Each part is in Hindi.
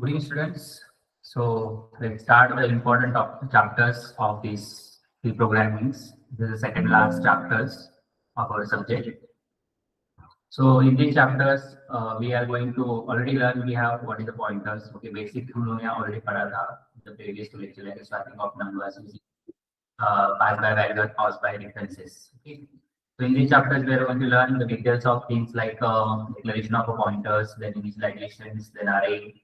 Good evening, students. So let's start the important chapters of these three programmings. This is the second last chapters of our subject. So in these chapters, we are going to already learn. We have what is the pointers. Okay, basic हम लोगों ने already पढ़ा था the previous two lecture like starting of numbers, pass by value, pass by differences. Okay. So in these chapters, we are going to learn the details of things like declaration of pointers, then initializations, then array,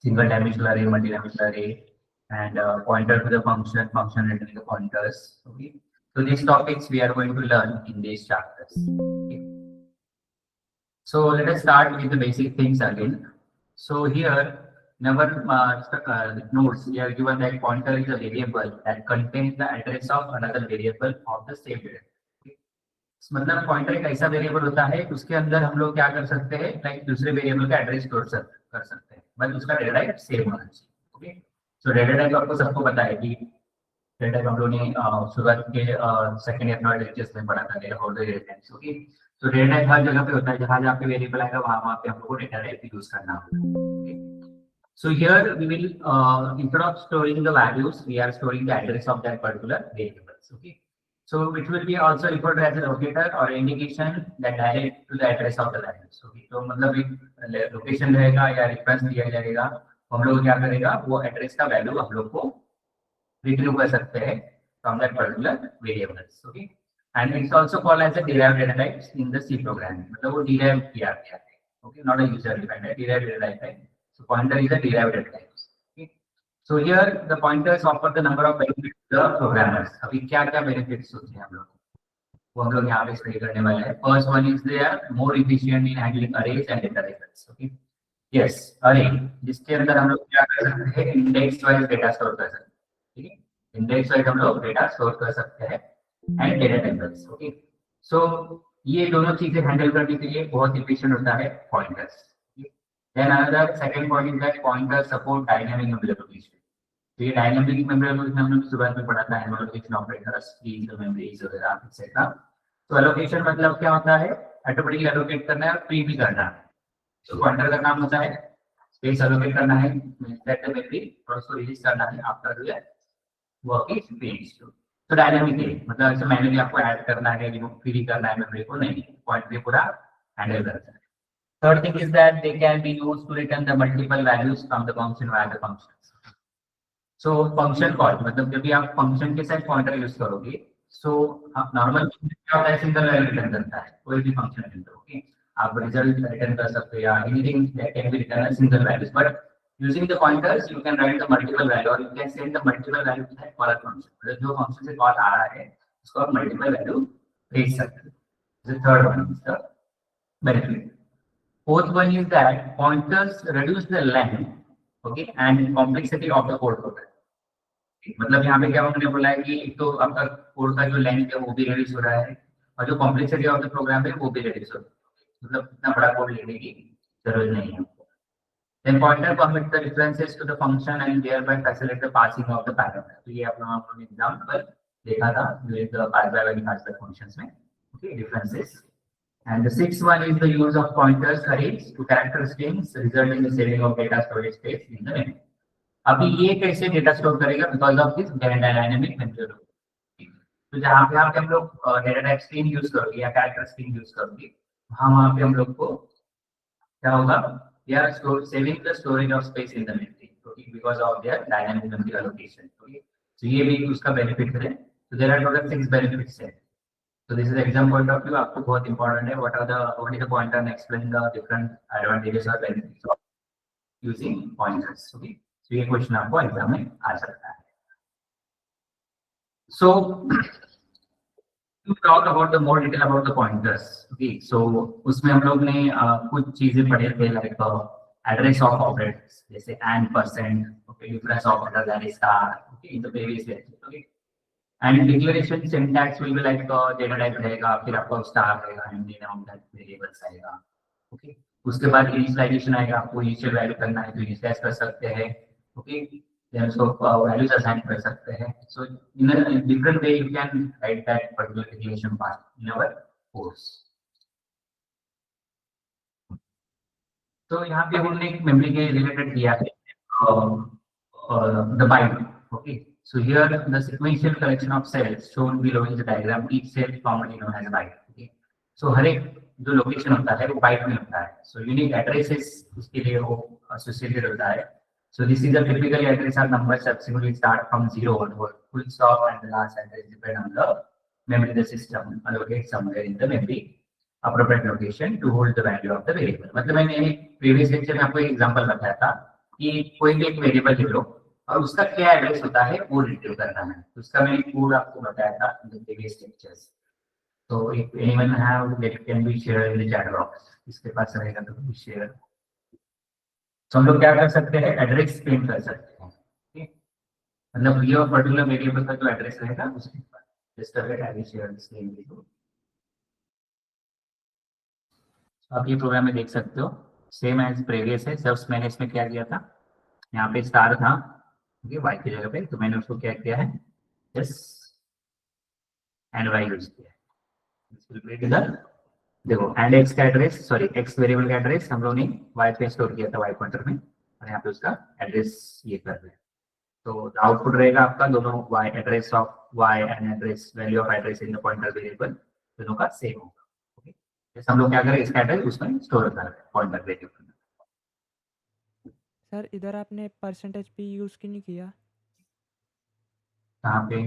single dimensional array, multi-dimensional array, and pointer to the function, function returning the pointers. Okay. So these topics we are going to learn in these chapters. Okay. So let us start with the basic things again. So here, in our notes, we are given that pointer is a variable that contains the address of another variable of the same variable. मतलब पॉइंटर एक ऐसा वेरिएबल होता है उसके अंदर हम लोग क्या कर सकते हैं लाइक दूसरे वेरिएबल का एड्रेस स्टोर कर सकते हैं बट उसका डेटा टाइप सेम होना चाहिए. ओके. सो डेटा टाइप आपको सबको पता है कि डेटा टाइप हम लोगों ने शुरुआत के सेकंड ईयर में लेक्चर्स में पढ़ा था डेटा टाइप्स. ओके. तो डेटा टाइप हर जगह पे होता है जहां जहां पे वेरिएबल आएगा वहां पे हम लोग को डेटा टाइप यूज करना होगा. So here we will instead of storing the values, we are storing the address of that particular variables. Okay. So it will be also referred as a locator or indication that direct to the address of the values. Okay. तो मतलब एक लोकेशन रहेगा या रेफरेंस दिया जाएगा, हम लोग क्या करेगा वो एड्रेस का वैल्यू हम लोग को रिट्रीव कर सकते हैं from that particular variables. Okay. And it's also called as a derived data types in the C programming. मतलब वो derived किया गया है. Okay. Not a user defined, derived data type. So pointer is a derived data type. Okay. So here the pointers offer the number of benefits to the programmers. अभी क्या क्या benefits होते हैं हम लोग वो हम लोग यहाँ पे स्टडी करने वाले हैं. First one is they are more efficient in handling arrays and data types. Okay. Yes, array जिसके अंदर हम लोग क्या कर सकते हैं इंडेक्स वाइज डेटा स्टोर कर सकते हैं. ठीक है. इंडेक्स वाइज हम लोग डेटा स्टोर कर सकते हैं एंड डेटा टाइप्स. ओके. सो ये दोनों चीजें हैंडल करने के लिए बहुत इफिशिएंट होता है pointers. Then another second point is that pointers support dynamic memory allocation. तो ये डायनामिक मेमोरी एलोकेशन हमने शुरुआत में पढ़ा था एलोकेशन ऑपरेटर्स, लीज, मेमोरीज वगैरह एक्सेट्रा. तो एलोकेशन मतलब क्या होता है ऑटोमेटिकली एलोकेट करना है और फ्री भी करना है. तो पॉइंटर का काम होता है स्पेस एलोकेट करना है, सेट द मेमोरी और उसको रिलीज करना है after the work is finished. तो डायनामिकली मतलब ऐसे मैन्युअली आपको ऐड करना है रिमूव फ्री करना है मेमोरी को नहीं, पॉइंटर पूरा हैंडल करता है. Third thing is that they can be used to return the multiple values from the function via the functions. So function call मतलब जब भी आप function के साथ pointer यूज करोगे, so नॉर्मल क्या होता है सिंगल वैल्यू रिटर्न करता है कोई भी फंक्शन के अंदर. ओके. आप रिजल्ट रिटर्न कर सकते हो या anything that can be return as single values, but using the pointers you can write the multiple value or you can send the multiple value to that caller function. मतलब जो function से कॉल आ रहा है उसको आप multiple value भेज सकते हो. The third one is the benefit. Fourth one is that pointers reduce the length, okay, and complexity of the code program. मतलब यहाँ पे क्या हमने बोला है कि एक तो आपका कोड का जो लेंथ है वो भी रिड्यूस हो रहा है और जो कॉम्प्लेक्सिटी ऑफ द प्रोग्राम है वो भी रिड्यूस हो रहा है. मतलब इतना बड़ा कोड लिखने की जरूरत नहीं है. Then pointer permits the references to the function and thereby facilitate the passing of the parameter. तो ये अपना हमने एग्जांपल देखा था with the pass by value pass by functions में. Okay, differences. And the sixth one is the use of pointers arrays to character strings, resulting in the saving of data storage space in the memory. अभी ये कैसे डेटा स्टोर करेगा because of this dynamic memory. तो जहाँ पे हम लोग डेटा टाइप स्ट्रिंग यूज करोगे या कैरेक्टर स्ट्रिंग यूज करोगे वहाँ पे हम लोग को क्या होगा they are saving the storage of space in the memory. Okay, because of their dynamic memory allocation. Okay. So ये भी उसका बेनिफिट है. So there are total 6 benefits है. So this is exam point of view. आपको बहुत important है. What is the pointer and explain the different advantages or benefits of using pointers. Okay. So ये question आपको exam में आ सकता है. So to talk about the more detail about the pointers. Okay. So उसमें हम लोग ने कुछ चीजें पढ़े थे like address of operators जैसे and%. Okay. Difference operator that is star. Okay. In the previous lecture. Okay. And declaration syntax will be like data type रहेगा फिर आपको star रहेगा and then on that variables आएगा. Okay. उसके बाद initialization आएगा आपको initial value करना है तो initialize कर सकते हैं. Okay. Then so values assign कर सकते हैं. So in a different way you can write that particular declaration part in our course. तो यहाँ पे हमने एक मेमोरी के रिलेटेड दिया है the byte. Okay, so here the sequential collection of cells shown below in the diagram, each cell commonly known as a byte. Okay, so हर एक जो लोकेशन होता है वो बाइट में होता है. so unique addresses उसके लिए वो associated होता है. so this is a typical address are numbers subsequently start from 0 onward, full stop and the last address depend on the memory the system allocate somewhere in the memory appropriate location to hold the value of the variable. मतलब मैंने प्रीवियस लेक्चर में आपको एक एग्जांपल बताया था कि कोई भी एक वेरिएबल ले लो और उसका क्या एड्रेस होता है वो रिट्रीव करना है. तो उसका मैंने कोड आपको बताया था इन द प्रीवियस लेक्चर्स. तो if anyone have that can B share in the chat box. इसके पास रहेगा तो शेयर. तो हम लोग क्या कर सकते हैं, एड्रेस प्रिंट कर सकते हैं. ठीक, मतलब ये पर्टिकुलर वेरिएबल का जो एड्रेस रहेगा उसके पास just await I will share this link with you. आप ये प्रोग्राम में देख सकते हो सेम एज प्रीवियस है. जस्ट मैंने इसमें क्या किया था, यहाँ पे स्टार था ओके वाई की जगह पे, तो मैंने उसको क्या किया है जस्ट एंड वाई यूज किया है. देखो एंड एक्स का एड्रेस, सॉरी एक्स वेरिएबल का एड्रेस हम लोग ने वाई पे स्टोर किया था वाई पॉइंटर में, और यहाँ पे उसका एड्रेस ये कर रहे हैं. तो आउटपुट रहेगा आपका दोनों y address of y and address value of address in the pointer variable दोनों का सेम होगा. ओके, जैसे हम लोग क्या करें इसका एड्रेस उसमें स्टोर कर रहे हैं पॉइंटर वेरिएबल में. सर इधर आपने परसेंटेज पी यूज़ क्यों नहीं किया? कहाँ पे?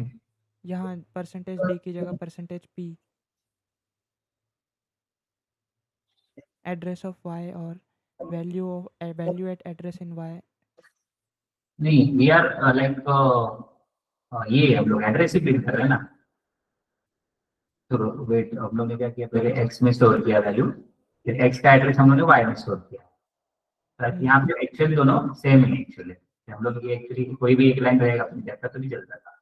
यहाँ परसेंटेज डी की जगह percentage P, address of Y और value at address in Y. नहीं, वी आर लाइक ये हम लोग एड्रेस ही प्रिंट कर रहे हैं ना. तो वेट, हम लोग ने क्या किया, पहले एक्स में स्टोर किया वैल्यू, फिर एक्स का एड्रेस हम लोग ने वाई में स्टोर किया. ताकि यहाँ पे एक्चुअल दोनों सेम है एक्चुअली. हम लोग ये एक्चुअली कोई भी एक लाइन रहेगा अपनी जगह तो नहीं चलता था.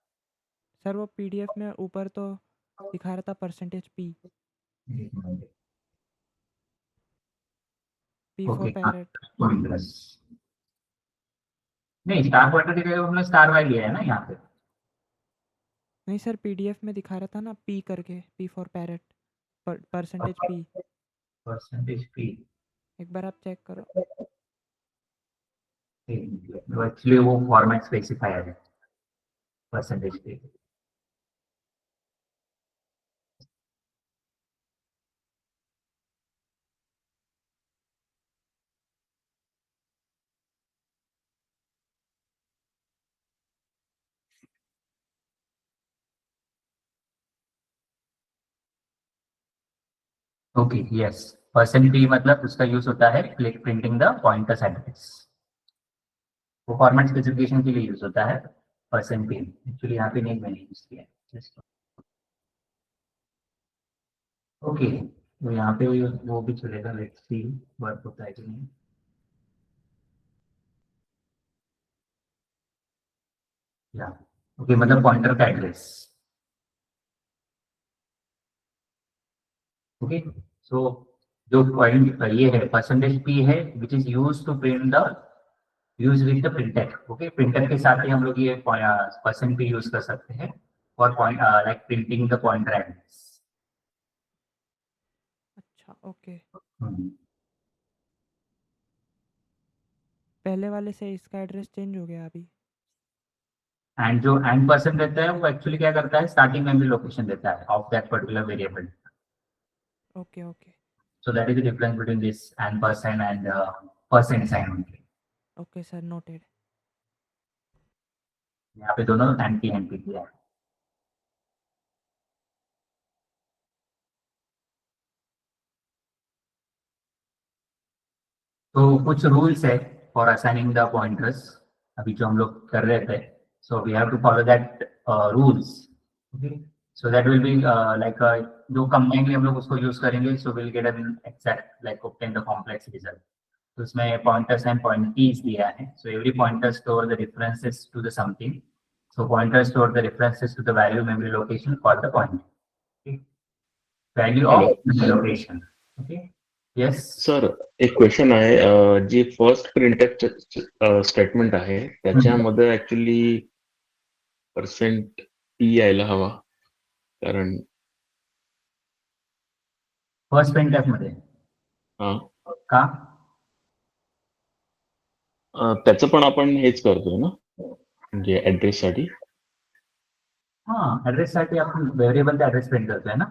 सर वो पीडीएफ में ऊपर तो दिखा रहा था percentage P for okay, parrot. Plus नहीं, स्टार पॉइंटर की जगह हमने स्टार वाई लिया है ना यहाँ पे. नहीं सर पीडीएफ में दिखा रहा था ना पी करके, P for parrot, percentage P. Percentage P एक बार आप चेक करो. तो एक्चुअली वो फॉर्मेट स्पेसिफायर है percentage P. Okay yes, percent P मतलब उसका यूज होता है प्रिंटिंग द पॉइंटर्स एड्रेस. वो फॉर्मेट स्पेसिफिकेशन के लिए यूज होता है परसेंट पी. एक्चुअली यहाँ पे नहीं मैंने यूज किया है. ओके, तो यहाँ पे वो भी चलेगा. लेट्स सी वर्क होता है कि नहीं. या ओके, मतलब पॉइंटर का एड्रेस. ओके, सो जो पॉइंट ये है परसेंटेज पी है which is use to print the use with the printer. Okay, printer के साथ ही हम लोग ये परसेंट पी यूज कर सकते हैं for point like printing the pointer address. अच्छा ओके. पहले वाले से इसका एड्रेस चेंज हो गया अभी. एंड जो एंड पर्सन देता है वो एक्चुअली क्या करता है, स्टार्टिंग मेमोरी लोकेशन देता है of that particular variable. Okay okay So that is the difference between this and percent and percent sign only. Okay sir noted. यहाँ पे दोनों एंटी एंटी किया है. तो कुछ रूल्स है फॉर असाइनिंग द पॉइंटर्स अभी जो हम लोग कर रहे थे. So we have to follow that rules. Okay, so that will be like जो कंबाइनली हम लोग उसको यूज करेंगे. So will get an exact like obtain the complex result. तो उसमें पॉइंटर्स एंड पॉइंटीज दिया है. So every pointer store the references to the something. So pointer store the references to the value memory location for the pointer. Okay. Value of memory location. Okay. Yes. Sir एक क्वेश्चन आहे जी फर्स्ट प्रिंटफ स्टेटमेंट आहे त्याच्यामध्ये ऍक्च्युली पर्सेंट पी यायला हवा कारण फर्स्ट printf मध्ये हा का त्याचं पण आपण हेच करतोय ना, म्हणजे ऍड्रेस साठी. ऍड्रेस साठी आपण व्हेरिएबलचा ऍड्रेस प्रिंट करतोय ना.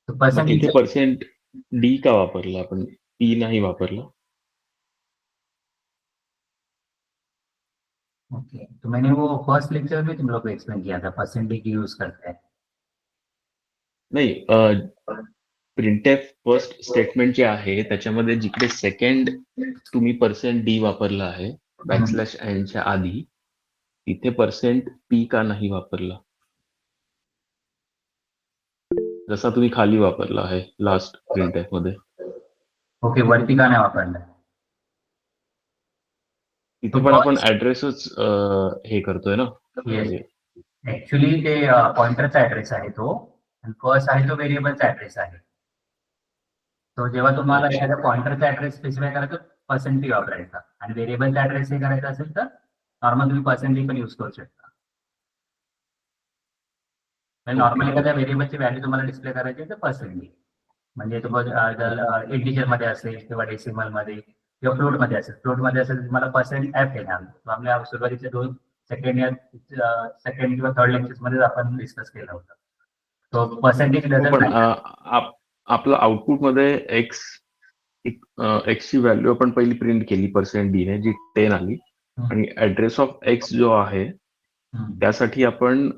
मग पर्सेंटेज तिथे पर्सेंट डी का वापरला आपण, पी नाही वापरला? ओके, तो मैंने वो फर्स्ट लेक्चर में तुम लोग को एक्सप्लेन किया था, परसेंटेज की यूज करते हैं. नाही, प्रिंटएफ फर्स्ट स्टेटमेंट जे आहे त्याच्यामध्ये जिकडे सेकंड तुम्ही पर्सेंट डी वापरला आहे बॅकस्लॅश एंडच्या आधी, तिथे पर्सेंट पी का नाही वापरला, जसा तुम्ही खाली वापरला आहे लास्ट प्रिंटएफ मध्ये? ओके, वरती का नाही वापरलाय? तिथे पण आपण ऍड्रेसच हे करतोय ना. म्हणजे ऍक्च्युली ते पॉइंटरचा ऍड्रेस आहे तो, आणि फर्स्ट आहे तो व्हेरिएबलचा ऍड्रेस आहे. तो जेव्हा तुम्हाला अच्छा. एखाद्या पॉइंटरचा ऍड्रेस स्पेसिफाय करायचा पर्सेंट टी वापरायचा, आणि व्हेरिएबलचा ऍड्रेस हे करायचा असेल तर नॉर्मल तुम्ही पर्सेंट टी पण यूज करू शकता. नॉर्मल एखाद्या व्हेरिएबलची व्हॅल्यू तुम्हाला डिस्प्ले करायची आहे तर पर्सेंट टी, म्हणजे तुम्हाला इंटिजर मध्ये असेल किंवा डेसिमल मध्ये किंवा फ्लोट मध्ये असेल. फ्लोट मध्ये असेल तर तुम्हाला पर्सेंट एफ येणार. आपल्या सुरुवातीच्या 2 सेकंड किंवा थर्ड लेक्चर्स मध्ये आपण डिस्कस केला होता. तो पर्सेंटेज पण आपलं आउटपुट मध्ये एक्सची व्हॅल्यू आपण पहिली प्रिंट केली पर्सेंट डी ने, जी 10 आली, आणि ऍड्रेस ऑफ एक्स जो आहे त्यासाठी आपण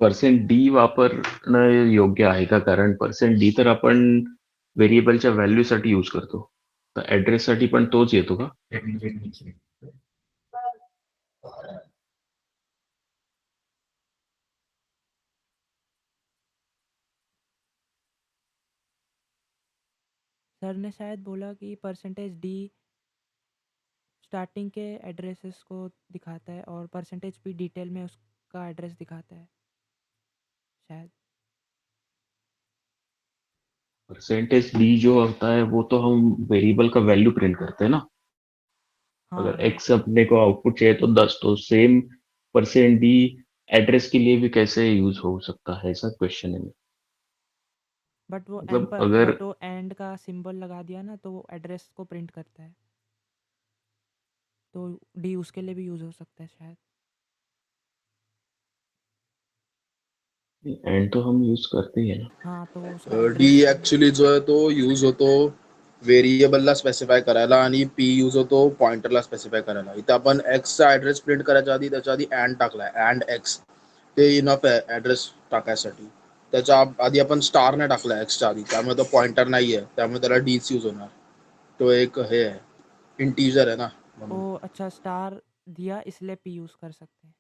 पर्सेंट डी वापरणं योग्य आहे का? कारण पर्सेंट डी तर आपण व्हेरिएबलच्या व्हॅल्यूसाठी यूज करतो, तर ऍड्रेस साठी पण तोच येतो का? सर ने शायद बोला कि परसेंटेज डी स्टार्टिंग के एड्रेसेस को दिखाता है और परसेंटेज पी डिटेल में उसका एड्रेस दिखाता है शायद. परसेंटेज डी जो होता है वो तो हम वेरिएबल का वैल्यू प्रिंट करते हैं ना. हाँ अगर एक्स अपने को आउटपुट चाहिए तो 10, तो सेम परसेंट डी एड्रेस के लिए भी कैसे यूज हो सकता है, ऐसा क्वेश्चन है. बट वो मतलब एंड पर अगर बट वो एंड का सिंबल लगा दिया ना, तो वो एड्रेस को प्रिंट करता है, तो डी उसके लिए भी यूज हो सकता है शायद. एंड तो हम यूज करते ही है ना. हाँ, तो उसका डी एड्रेस ऍक्च्युली जो आहे तो यूज होतो व्हेरिएबलला स्पेसिफाय करायला, आणि पी यूज होतो पॉइंटरला स्पेसिफाय करायला. इथे आपण एक्सचा ऍड्रेस प्रिंट करायच्या आधी त्याच्या आधी अँड टाकलाय, अँड एक्स, ते इनफ आहे ऍड्रेस टाकायसाठी. त्याच्या आधी आपण स्टार ने टाकलाय एक्सच्या आधी, त्यामुळे तो पॉइंटर नाहीये, त्यामुळे त्याला डीच यूज होणार. तो एक हे आहे, इंटीजर आहे ना म्हणून. ओ अच्छा, स्टार दिया इसलिए पी यूज कर सकते हैं.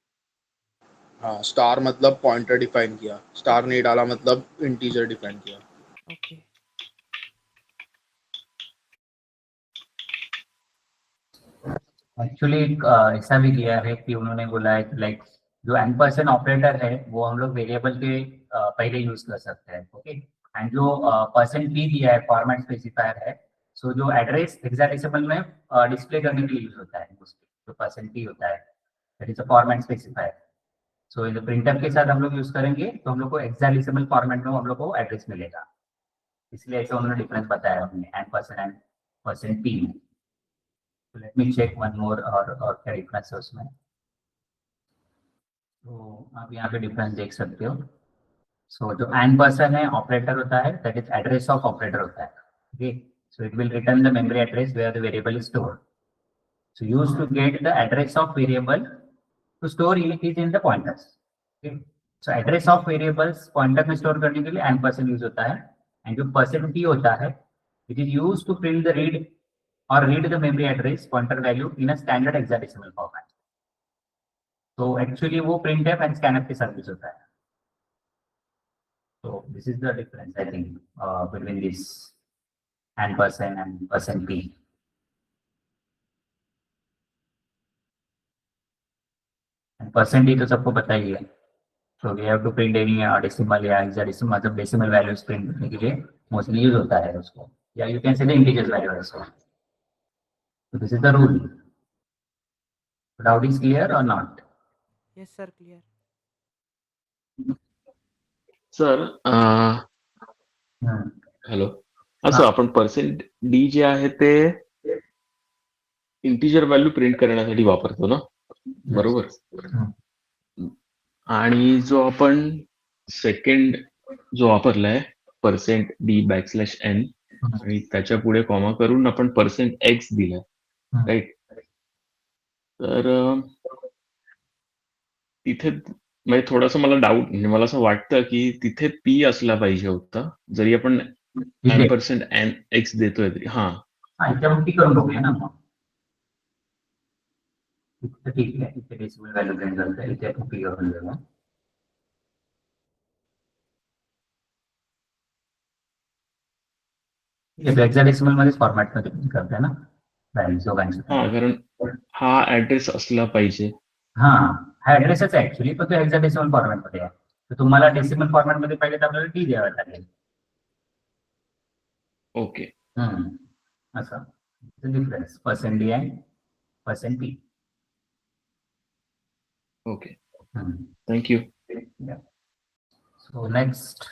हाँ, स्टार मतलब पॉइंटर डिफाइन किया, स्टार नहीं डाला मतलब इंटीजर डिफाइन किया. ओके. एक्चुअली ऐसा भी किया है कि उन्होंने बोला है कि लाइक जो एम्परसेंड ऑपरेटर है वो हम लोग वेरिएबल के पहले यूज कर सकते हैं. ओके, एंड जो परसेंट पी दिया है फॉर्मेट स्पेसिफायर है, सो जो एड्रेस हेक्साडेसिमल में डिस्प्ले करने के लिए यूज होता है. जो परसेंट पी होता है that is a format specifier. So in printf के साथ हम लोग यूज करेंगे तो हम लोग को हेक्साडेसिमल फॉर्मेट में हम लोग को एड्रेस मिलेगा. इसलिए ऐसा उन्होंने डिफरेंस बताया हमने एंड परसेंट पी में. Let me check one more और क्या डिफरेंस है उसमें. तो आप यहाँ पे डिफरेंस देख सकते हो. सो जो एंड पर्सन है ऑपरेटर होता है, that is address of operator होता है. Okay, so it will return the memory address where the variable is stored. So use to get the address of variable to store is in the pointers. Okay, so address of variables pointer में स्टोर करने के लिए एंड पर्सन यूज होता है. एंड जो पर्सन पी होता है it is use to print the read or read the memory address pointer value in a standard hexadecimal format. So actually वो printf and scanf के साथ यूज होता है. So this is the difference I think between this and percent p. And percent d तो सबको पता ही है. So we have to print any decimal या hexadecimal, मतलब decimal values print करने के लिए mostly यूज होता है उसको, या you can say the integers value also. So this is the rule. Doubt is clear or not? Yes sir, clear. Sir hello, असं आपण पर्सेंट डी जे आहे ते इंटिजर व्हॅल्यू प्रिंट करण्यासाठी वापरतो ना, बरोबर. आणि जो आपण सेकंड जो वापरलाय %d\n आणि त्याच्या पुढे कॉमा करून आपण %x दिलाय, राईट. तर तिथे म्हणजे थोडंसं मला डाऊट, म्हणजे मला असं वाटतं की तिथे p असला पाहिजे होता, जरी आपण %n(x) देतोय तरी. हा, इथे आपण p करून बघूया ना मग. इथे ठीक आहे, इथे डेसिमल व्हॅल्यू प्रिंट करतोय, इथे आपण p करून देऊया. हेक्साडेसिमल मध्ये फॉर्मॅट मध्ये प्रिंट करताय ना व्हॅल्यू दोघांची. हा, कारण हा ऍड्रेस असला पाहिजे. हा, हा ऍड्रेसच आहे ऍक्च्युली, पण तो हेक्साडेसिमल फॉर्मॅट मध्ये आहे. तर तुम्हाला डेसिमल फॉर्मॅट मध्ये पाहिजे तर आपल्याला टी द्यावा लागेल. ओके. असं डिफरन्स %d आणि %p. Okay, thank you. So next,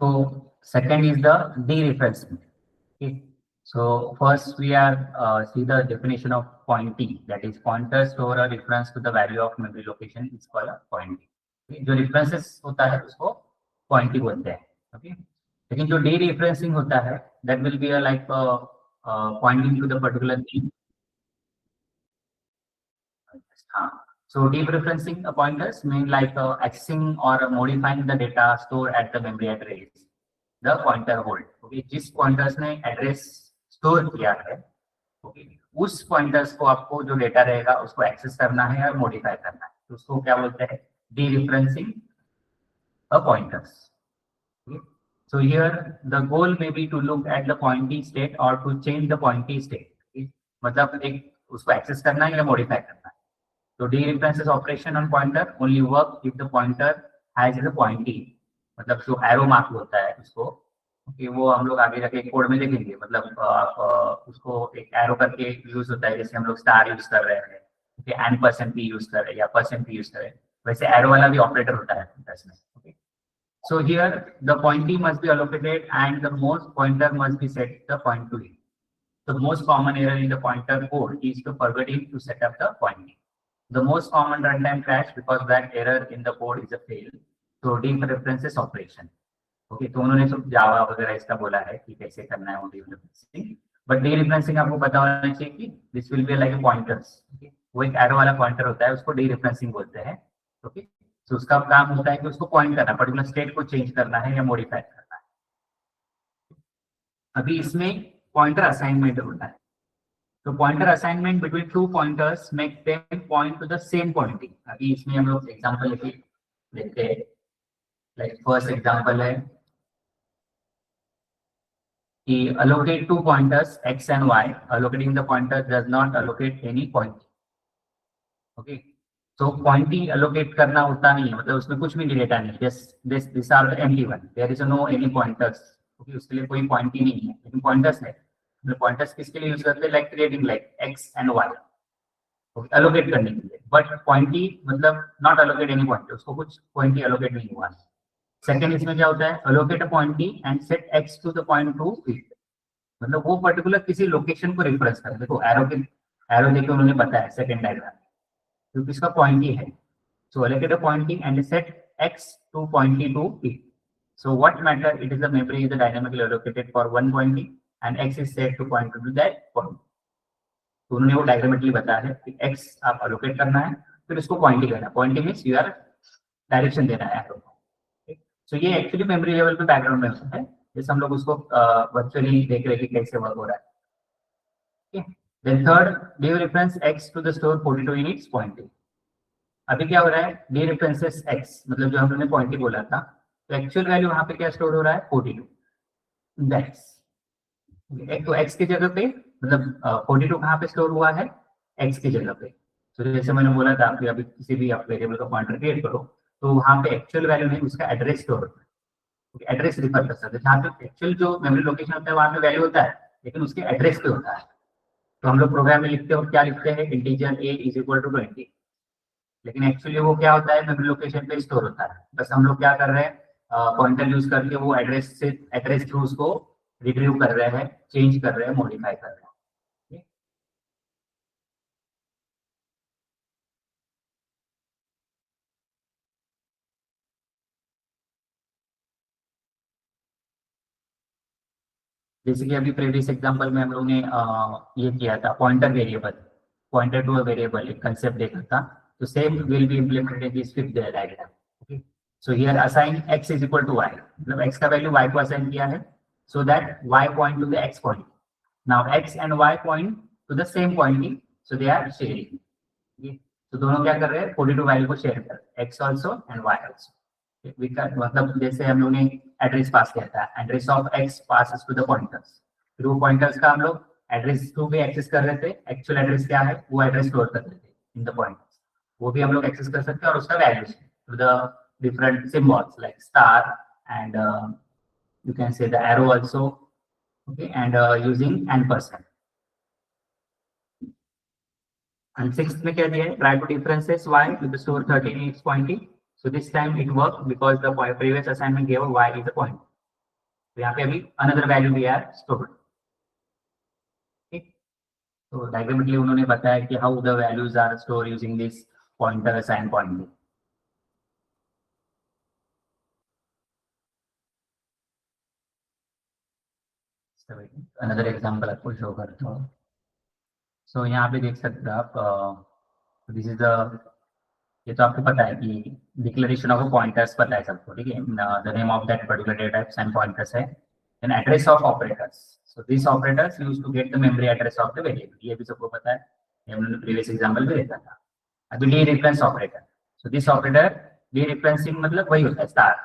so second is the dereferencing. Okay. So first we are see the definition of pointing, that is pointer store a reference to the value of memory location is called a pointing. Okay. जो references होता है उसको pointing बोलते हैं. Okay. लेकिन जो dereferencing होता है that will be a like pointing to the particular thing. So dereferencing pointers mean like accessing or modifying the data stored at the memory address the pointer hold. Okay, जिस pointers ने address store किया है, okay, उस pointers को आपको जो data रहेगा उसको access करना है या modify करना है, तो उसको क्या बोलते हैं? Dereferencing a pointers. Okay. So here the goal may be to look at the pointing state or to change the pointing state. Okay. मतलब एक उसको access करना है या modify करना है. So dereferences operation on pointer only work if the pointer has the pointing. मतलब जो एरो मार्क होता है उसको, कि वो हम लोग आगे जाके कोड में देखेंगे. मतलब आप उसको एक एरो करके यूज होता है, जैसे हम लोग स्टार यूज कर रहे हैं, %p यूज कर रहे हैं या %p यूज कर रहे हैं, वैसे एरो वाला भी ऑपरेटर होता है इसमें. Okay, so here the pointing must be allocated and the most pointer must be set the point to it. The most common error in the pointer code is to forgetting to set up the pointing. The most common runtime crash because that error in the code is a fail. So dereferences operation. Okay, तो उन्होंने सब जावा वगैरह इसका बोला है कि कैसे करना है वो dereferencing. But dereferencing आपको पता होना चाहिए कि this will be like a pointers. Okay, वो एक arrow वाला pointer होता है, उसको dereferencing बोलते हैं. Okay, so उसका काम होता है कि उसको point करना, particular state को change करना है या modify करना है. अभी इसमें pointer assignment होता है. So pointer assignment between two pointers make them point to the same pointing. अभी इसमें हम लोग एग्जांपल लेते हैं. Like first example है कि allocate two pointers x and y. Allocating the pointer does not allocate any pointing. Okay. So pointing allocate करना होता नहीं है, मतलब उसमें कुछ भी डेटा नहीं. Just these are the empty one. There is no any pointers. Okay, उसके लिए कोई pointing नहीं है, लेकिन pointers है. पॉइंटर्स किसके लिए यूज करते हैं? Like creating like x and y, allocate करने के लिए. बट पॉइंटी मतलब नॉट अलोकेट एनी पॉइंट, उसको कुछ पॉइंटी अलोकेट नहीं हुआ. सेकंड इसमें क्या होता है? Allocate a pointee and set x to the point to it. मतलब वो पर्टिकुलर किसी लोकेशन को रेफरेंस कर. देखो एरो देके उन्होंने बताया सेकंड डायग्राम, तो किसका पॉइंटी है. So allocate a pointee and set x to pointee to it. So what matter it is the memory is dynamically allocated for one pointee and x is set to point to that point. तो उन्होंने वो डायग्रामेटिकली बताया है कि x आप अलोकेट करना है, फिर उसको पॉइंटिंग करना है. Pointing means you are direction देना है एरो को. सो ये एक्चुअली मेमोरी लेवल पे बैकग्राउंड में होता है, जैसे हम लोग उसको वर्चुअली देख रहे हैं कि कैसे वर्क हो रहा है. Then third, dereference x to the store 42 in its pointing. अभी क्या हो रहा है? dereferences x, मतलब जो हमने पॉइंटिंग बोला था, तो एक्चुअल वैल्यू वहां पे क्या स्टोर हो रहा है? 42. दैट्स एक तो x की जगह पे, मतलब 42 कहाँ पे स्टोर हुआ है? x की जगह पे. तो जैसे मैंने बोला था कि अभी किसी भी आप वेरिएबल का पॉइंटर क्रिएट करो तो वहां पे एक्चुअल वैल्यू नहीं, उसका एड्रेस स्टोर होता है. एड्रेस रिफर कर सकते हैं. जहाँ पे एक्चुअल जो मेमोरी लोकेशन होता है वहां पे वैल्यू होता है, लेकिन उसके एड्रेस पे होता है. तो हम लोग प्रोग्राम में लिखते हैं, क्या लिखते हैं? Integer a is equal to 20. लेकिन एक्चुअली वो क्या होता है? मेमोरी लोकेशन पे स्टोर होता है. बस हम लोग क्या कर रहे हैं? पॉइंटर यूज करके वो एड्रेस थ्रू उसको रिट्रीव कर रहे हैं, चेंज कर रहे हैं, मॉडिफाई कर रहे हैं। जैसे कि अभी प्रीवियस एग्जांपल में हम लोगों ने ये किया था pointer variable, pointer to a variable एक कंसेप्ट देखा था, तो same will be implemented in this fifth diagram. Okay, so here assign x is equal to y, मतलब x का वैल्यू y को असाइन किया है, so that y point to the x point. Now x and y point to the same point, so they are sharing. तो दोनों क्या कर रहे हैं, 42 वैल्यू को शेयर कर रहे हैं, x also and y also. मतलब जैसे हम लोग ने एड्रेस पास किया था, address of x passes to the pointers, फिर वो पॉइंटर्स का हम लोग एड्रेस टू भी एक्सेस कर रहे थे, एक्चुअल एड्रेस क्या है वो एड्रेस स्टोर कर रहे थे इन द पॉइंटर्स, वो भी हम लोग एक्सेस कर सकते हैं, और उसका values to the different symbols like star and you can say the arrow also. Okay, and using %। And sixth में क्या दिया है, try to differentiate y with the store 13 in its pointing. So this time it worked because the previous assignment gave y is a point. तो यहाँ पे अभी another value भी है stored. ठीक, तो diagrammatically उन्होंने बताया कि how the values are stored using this pointer assign pointing. Another example आपको show करता हूँ। So यहाँ पे देख सकते हो आप, this is the, ये तो आपको पता है कि डिक्लेरेशन ऑफ पॉइंटर्स पता है सबको, ठीक है, the name of that particular data types and pointers है, then address of operators, so this operators used to get the memory address of the variable, ये भी सबको पता है, ये हमने प्रीवियस एग्जांपल में देखा था। अभी dereference operator, so this operator, dereferencing मतलब वही होता है star,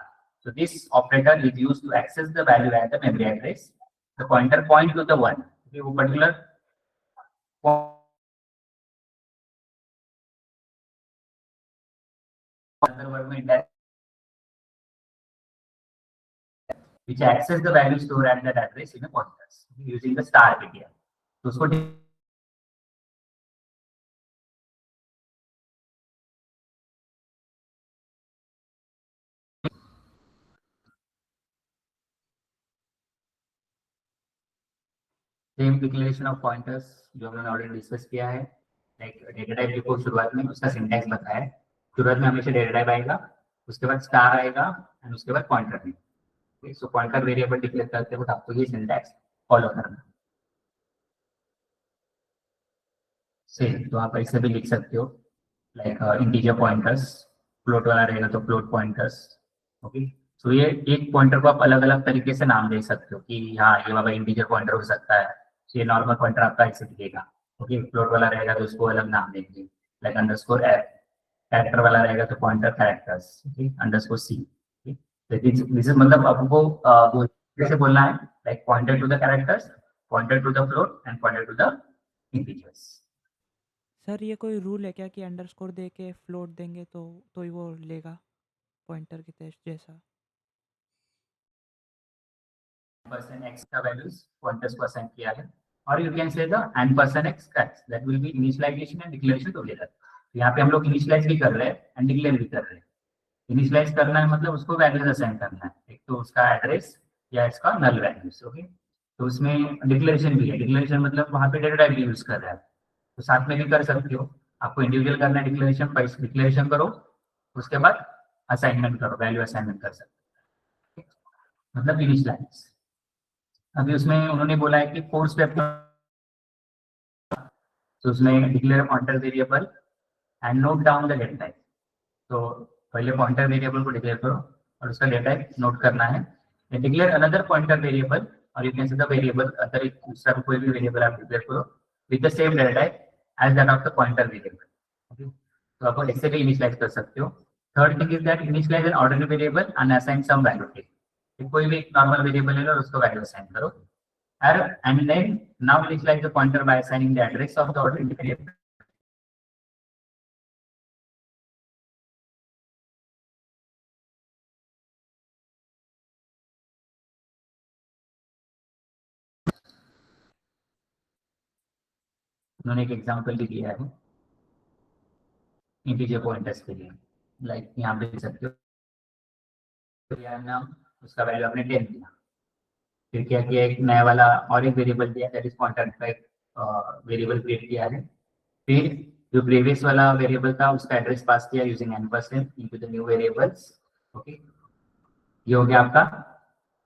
so this operator is used to access the value at the memory address, the pointer point to the one, वो पर्टिकुलर other word में indirect, which access the value stored at that address in a pointers using the star media. तो उसको सेम डिक्लेरेशन ऑफ पॉइंटर्स जो हमने ऑलरेडी डिस्कस किया है, लाइक डेटा टाइप देखो शुरुआत में उसका सिंटैक्स बताया है, शुरुआत में हमेशा डेटा टाइप आएगा, उसके बाद स्टार आएगा एंड उसके बाद पॉइंटर भी। सो पॉइंटर वेरिएबल डिक्लेयर करते वक्त आपको ये सिंटैक्स फॉलो करना। सेम तो आप ऐसे भी लिख सकते हो, लाइक इंटीजर पॉइंटर्स, फ्लोट वाला रहेगा तो फ्लोट पॉइंटर्स। ओके, तो ये एक पॉइंटर को आप अलग अलग तरीके से नाम दे सकते हो कि हाँ ये बाबा इंटीजर पॉइंटर हो सकता है, तो ये नॉर्मल पॉइंटर आपका ऐसे दिखेगा। ओके, फ्लोट वाला रहेगा तो उसको अलग नाम देंगे, लाइक अंडरस्कोर एफ, कैरेक्टर वाला रहेगा तो pointer characters, underscore c. This is मतलब आपको कैसे बोलना है, like pointer to the characters, pointer to the float and pointer to the integers. Sir ये कोई रूल है क्या कि अंडरस्कोर दे के फ्लोट देंगे तो ही वो लेगा पॉइंटर की जैसा? %x का वैल्यूज पॉइंटर्स को असाइन किया है, और you can say the %x cats that will be initialization and declaration together. यहाँ पे हम लोग इनिशियलाइज भी कर रहे हैं एंड डिक्लेयर भी कर रहे हैं। इनिशियलाइज करना है मतलब उसको वैल्यूज असाइन करना है, एक तो उसका एड्रेस या इसका नल वैल्यूज। ओके, तो उसमें डिक्लेरेशन भी है, डिक्लेरेशन मतलब वहाँ पे डेटा टाइप भी यूज कर रहा है, तो साथ में भी कर सकते हो। आपको इंडिविजुअल करना है डिक्लेरेशन, पहले डिक्लेरेशन करो, उसके बाद असाइनमेंट करो, वैल्यू असाइनमेंट कर सकते हो, मतलब इनिशियलाइज। अभी उसमें उन्होंने बोला है कि 4 स्टेप, तो उसमें declare pointer variable and note down the data type. तो पहले पॉइंटर वेरिएबल को डिक्लेयर करो और उसका डेटा टाइप नोट करना है, डिक्लेयर अनदर पॉइंटर वेरिएबल, और you can say the variable other, दूसरा कोई भी वेरिएबल आप डिक्लेयर करो with the same data type as that of the pointer variable. Okay, तो आप ऐसे भी इनिशियलाइज कर सकते हो। Third thing is that initialize an ordinary variable and assign some value to it, कोई भी नॉर्मल वेरिएबल ले लो और उसको वैल्यू असाइन करो, and then now initialize the pointer by assigning the address of the ordinary variable. उन्होंने एक एग्जांपल भी दिया है इंटीजर पॉइंटर्स के लिए, लाइक यहाँ पे देख सकते हो, नाम उसका वैल्यू आपने 10 दिया, फिर क्या किया, एक नया वाला और एक वेरिएबल दिया, दैट इज पॉइंटर का एक वेरिएबल क्रिएट किया है। फिर जो प्रीवियस वाला वेरिएबल था उसका एड्रेस पास किया using n% into the new variables. Okay, ये हो गया आपका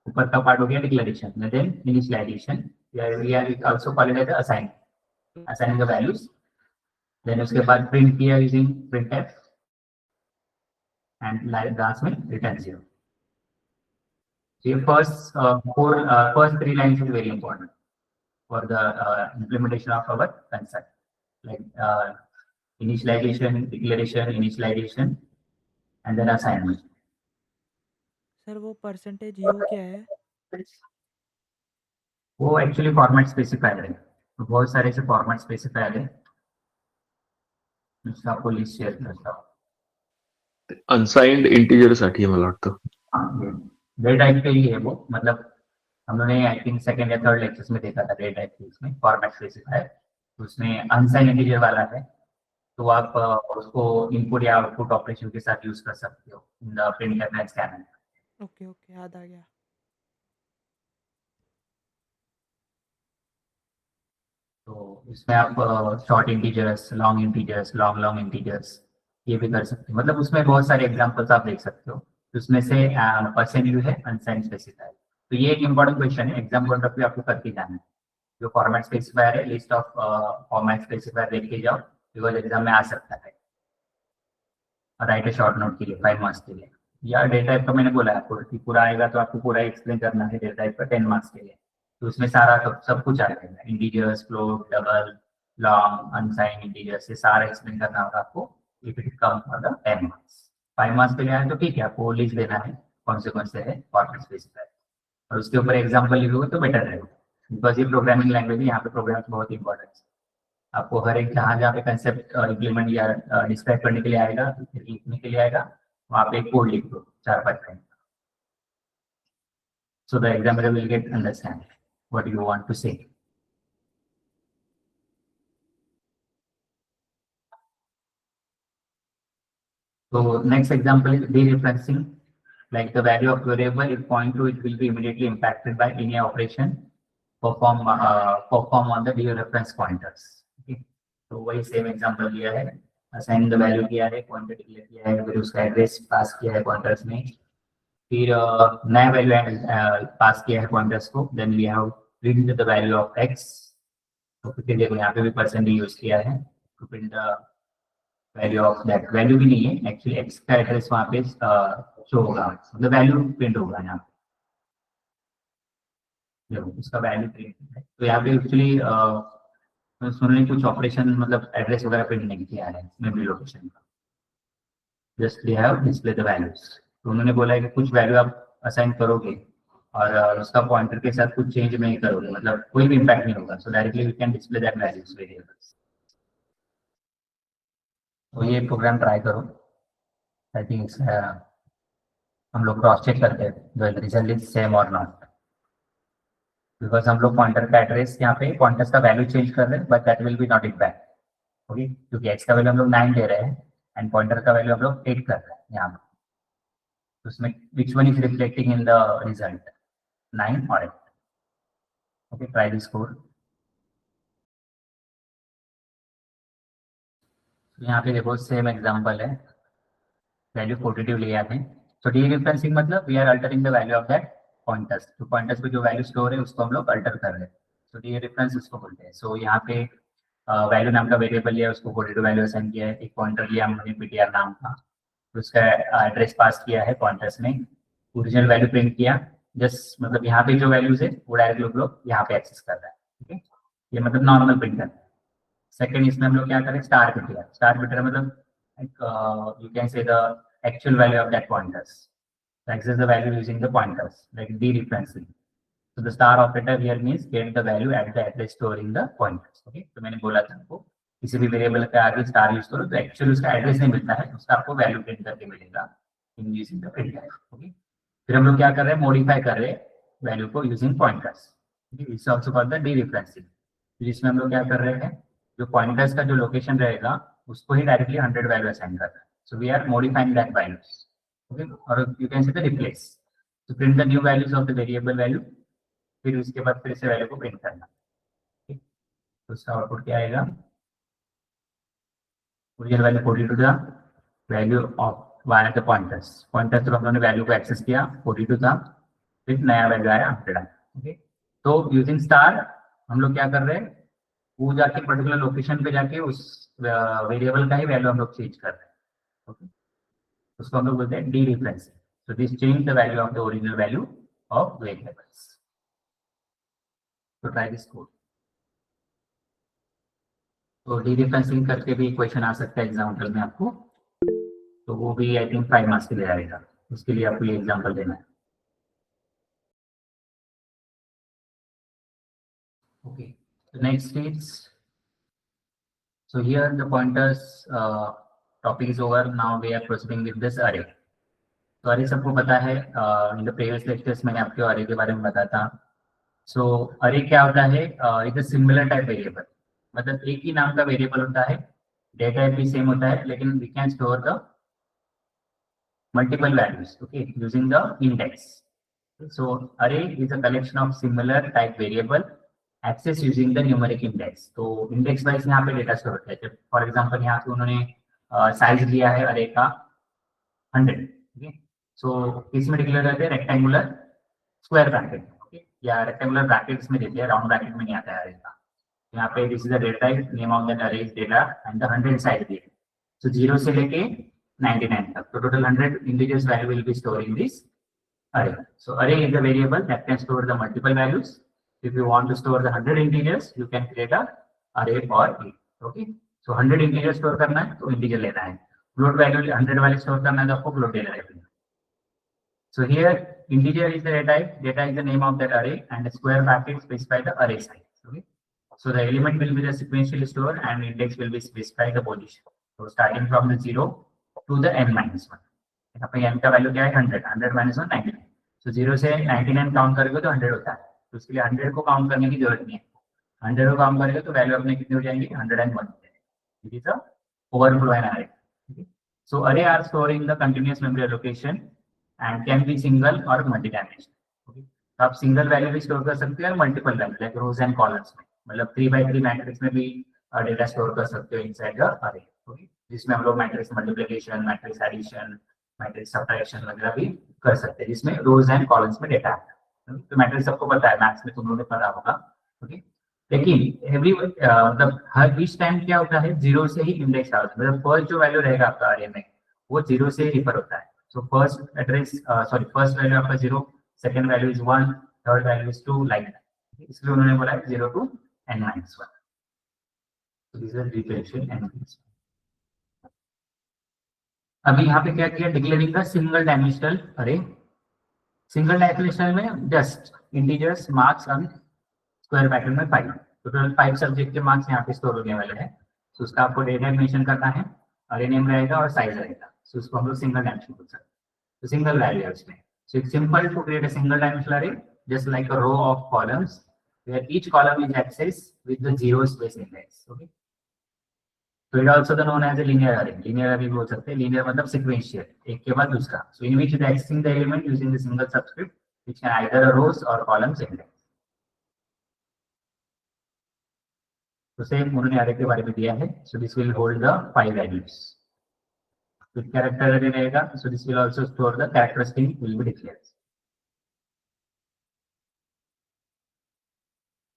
ऊपर का पार्ट हो गया declaration. Then initialization, we are also called as assigning the values. Then उसके बाद प्रिंट किया यूजिंग printf एंड लास्ट में रिटर्न 0। ये first 3 lines is very important for the implementation of our concept, like initialization, declaration, initialization, and then assignment. Sir वो परसेंटेज यू क्या है? वो एक्चुअली फॉर्मेट स्पेसिफायर है, तो बहुत सारे से फॉर्मेट स्पेसिफायर है, उसका आपको लिस्ट शेयर करता हूँ। अनसाइंड इंटीजर साठी आहे मला वाटतं। डे टाइप के लिए है वो, मतलब हमने आई थिंक सेकंड या थर्ड लेक्चर्स में देखा था डे टाइप के उसमें फॉर्मेट स्पेसिफायर, उसमें अनसाइंड इंटीजर वाला है, तो आप उसको इनपुट या आउटपुट ऑपरेशन के साथ यूज कर सकते हो in the printf and scanner. Okay okay, याद आ गया। तो इसमें आप short integers, long integers, long integers ये भी कर सकते हो, मतलब उसमें बहुत सारे एग्जांपल्स आप देख सकते हो। उसमें से परसेंट यू है अनसाइंड स्पेसिफायर। तो ये एक इंपॉर्टेंट क्वेश्चन है, एग्जाम पॉइंट ऑफ व्यू आपको करके जाना है। जो फॉर्मेट स्पेसिफायर है, लिस्ट ऑफ फॉर्मेट स्पेसिफायर देख के जाओ, बिकॉज एग्जाम में आ सकता है। राइट ए शॉर्ट नोट के लिए 5 मार्क्स के लिए, या डेटा टाइप का मैंने बोला आपको कि पूरा आएगा तो आपको पूरा एक्सप्लेन करना है डेटा टाइप का 10 मार्क्स के लिए। तो उसमें सारा सब कुछ आ जाएगा, integers, float, double, long, unsigned integers, ये सारा एक्सप्लेन करना होगा आपको if it come for the 10 marks. 5 marks के लिए आए तो ठीक है, आपको लिस्ट देना है कौन से है फॉर्मेट स्पेसिफायर, और उसके ऊपर एग्जाम्पल लिखोगे तो बेटर रहेगा, बिकॉज ये प्रोग्रामिंग लैंग्वेज है, यहाँ पे प्रोग्राम बहुत इंपॉर्टेंट है। आपको हर एक जहाँ पे कंसेप्ट इम्प्लीमेंट या डिस्क्राइब करने के लिए आएगा, लिखने के लिए आएगा, वहाँ पे एक कोड लिख दो 4-5 line, so the examiner will get understand what you want to say. So next example is dereferencing, like the value of variable it point to, it will be immediately impacted by any operation perform on the dereference pointers. Okay, तो वही सेम एग्जांपल लिया है, असाइन द वैल्यू किया है, पॉइंटर डिक्लेयर किया है, फिर उसका एड्रेस पास किया है पॉइंटर्स में, फिर नया वैल्यू पास किया है पॉइंटर्स को, then we have print the value of x. तो फिर देखो यहाँ पे भी परसेंट यूज किया है to print the value of that, value भी नहीं है एक्चुअली, एक्स का एड्रेस वहाँ पे शो होगा, मतलब वैल्यू प्रिंट होगा यहाँ पे, देखो उसका वैल्यू प्रिंट है। तो यहाँ पे एक्चुअली सुनने कुछ ऑपरेशन मतलब एड्रेस वगैरह प्रिंट नहीं किया है मेमोरी लोकेशन का, just they have display the values. तो उन्होंने बोला है कि कुछ वैल्यू आप असाइन करोगे और उसका पॉइंटर के साथ कुछ चेंज नहीं करोगे, मतलब कोई भी इम्पैक्ट नहीं होगा, so directly we can display that values variables. तो ये प्रोग्राम ट्राई करो, आई थिंक हम लोग क्रॉस चेक करते हैं रिजल्ट इज सेम और नॉट, बिकॉज हम लोग पॉइंटर का एड्रेस यहाँ पे पॉइंटर्स का वैल्यू चेंज कर रहे हैं, but that will B not impact. Okay, क्योंकि एक्स का वैल्यू हम लोग 9 दे रहे हैं एंड पॉइंटर का वैल्यू हम लोग 8 कर रहे हैं यहाँ पे, तो उसमें which one is reflecting in the result, 9 और 8। Okay, try this code. यहाँ पे देखो सेम एग्जांपल है, वैल्यू 42 लिया है, तो डीरेफरेंसिंग मतलब we are altering the value of that pointers, तो पॉइंटर्स पे जो वैल्यू स्टोर है उसको हम लोग अल्टर कर रहे हैं, तो डीरेफरेंस उसको बोलते हैं। सो यहाँ पे वैल्यू नाम का वेरिएबल लिया, उसको 42 वैल्यू असाइन किया है, एक पॉइंटर लिया हमने ptr नाम का, तो उसका एड्रेस पास किया है पॉइंटर्स में, ओरिजिनल वैल्यू प्रिंट किया, जस्ट मतलब यहाँ पे जो वैल्यूज है वो डायरेक्टली लोग यहाँ पे एक्सेस कर रहा है। ठीक है, ये मतलब नॉर्मल प्रिंटर। सेकंड इसमें हम लोग क्या करें, स्टार ptr, स्टार ptr मतलब you can say the actual value of that pointers, so access the value using the pointers like dereferencing. So the star operator here means get the value at the address storing the pointers. Okay, तो मैंने बोला था आपको किसी भी वेरिएबल के आगे स्टार यूज करो तो एक्चुअली उसका एड्रेस नहीं मिलता है, उसका आपको वैल्यू प्रिंट करके मिलेगा in using the printer. Okay, फिर हम लोग क्या कर रहे हैं, मॉडिफाई कर रहे हैं वैल्यू को using pointers, it's also called the dereferencing, जिसमें हम लोग क्या कर रहे हैं, जो पॉइंटर्स का जो लोकेशन रहेगा उसको ही डायरेक्टली 100 वैल्यू असाइन कर रहे हैं, so we are modifying that values. Okay, or you can say the replace, to print the new values of the variable value, फिर उसके बाद फिर से वैल्यू को प्रिंट करना। ठीक, तो उसका आउटपुट क्या आएगा, ओरिजिनल वैल्यू 42 था, value of via the pointers, pointers तो हम लोगों ने वैल्यू को एक्सेस किया 42 था, फिर नया वैल्यू आया 100 आया। ओके, तो यूजिंग स्टार हम लोग क्या कर रहे हैं, वो जाके पर्टिकुलर लोकेशन पे जाके उस वेरिएबल का ही वैल्यू हम लोग चेंज कर रहे हैं। ओके, उसको हम लोग बोलते हैं D referencing. So this change the value of the original value of variables. तो ट्राई दिस कोड। तो डी रिफरेंसिंग करके भी क्वेश्चन आ सकता है एग्जाम्पल में आपको, तो वो भी आई थिंक 5 मार्क्स के लिए आएगा, उसके लिए आपको ये एग्जाम्पल देना है। Okay, the next is, so here the pointers topic is over. Now we are proceeding with this array. तो array सबको पता है, in the previous lectures मैंने आपको array के बारे में बताया था। So array क्या होता है, it's a similar type variable, मतलब एक ही नाम का वेरिएबल होता है, डेटा टाइप भी सेम होता है, लेकिन we can store the multiple values, okay, using the index. So array is a collection of similar type variable access using the numeric index. तो इंडेक्स वाइज यहाँ पे डेटा स्टोर होता है। फॉर एग्जांपल यहाँ पे उन्होंने साइज लिया है अरे का 100, ठीक है, सो इसमें डिक्लेयर करते हैं रेक्टेंगुलर स्क्वायर ब्रैकेट, ओके, या रेक्टेंगुलर ब्रैकेट्स में देते हैं, राउंड ब्रैकेट में नहीं आता है अरे का। यहाँ पे this is the data type, name of that array is data and the 100 size दिए, सो 0 से लेके 99 तक, तो total 100 integers value will be store in this array. So array is a variable that can store the multiple values. If you want to store the 100 integers, you can create a array for it. Okay. So 100 integers store करना है तो integer लेना है, float value 100 वाले store करना है तो आपको float लेना है। So here integer is the data type, data is the name of that array, and the square bracket specify the array size. Okay. So the element will be the sequentially stored and index will be specify the position. So starting from the 0 to the n-1. यहाँ पे n का वैल्यू क्या है 100, 100 minus 1 99, तो 0 से 99 काउंट करोगे तो 100 होता है, तो उसके लिए 100 को काउंट करने की जरूरत नहीं है, 100 को काउंट करेगा तो वैल्यू अपने कितनी हो जाएंगी 101। It is a overflow an array. So array are stored in the continuous memory allocation and can be single or multi-dimensional. Okay, तो आप सिंगल वैल्यू भी स्टोर कर सकते हो और multiple value like rows and columns में, मतलब 3x3 मैट्रिक्स में भी डेटा स्टोर कर सकते हो इनसाइड द array. ओके, जिसमें हम लोग matrix multiplication, matrix addition, matrix subtraction वगैरह भी कर सकते हैं, जिसमें रोज एंड कॉलम्स में डेटा है। तो मैट्रिक्स सबको पता है, मैथ्स में तुम लोगों ने पढ़ा होगा। ओके, लेकिन एवरी मतलब हर इच टाइम क्या होता है 0 से ही इंडेक्स आता है, मतलब फर्स्ट जो वैल्यू रहेगा आपका array में वो 0 से रिफर होता है। So first address first value आपका 0, second value is 1, third value is 2 like that, इसलिए उन्होंने बोला 0 to n-1। So this is differential n-1। अभी यहाँ पे क्या किया, डिक्लेयरिंग द सिंगल डायमेंशनल अरे। सिंगल डायमेंशनल में just integers marks on square bracket में 5, टोटल 5 सब्जेक्ट के मार्क्स यहाँ पे स्टोर होने वाले हैं। तो उसका आपको डेटा मेंशन करना है, अरे नेम रहेगा और साइज रहेगा, तो उसको हम लोग सिंगल डायमेंशनल बोल सकते हैं, तो सिंगल वैल्यू है उसमें। So it's simple to create a single dimensional array just like a row of columns where each column is access with the 0 space index. Okay, तो it also the known as a linear array. Linear array बोल सकते हैं, लीनियर मतलब सीक्वेंशियल, एक के बाद दूसरा। So in which the accessing the element using the single subscript which can either rows और कॉलम्स इंडेक्स। तो सेम उन्होंने अरे के बारे में दिया है। So this will hold the 5 values with character array रहेगा, so this will also store the character string will be declared.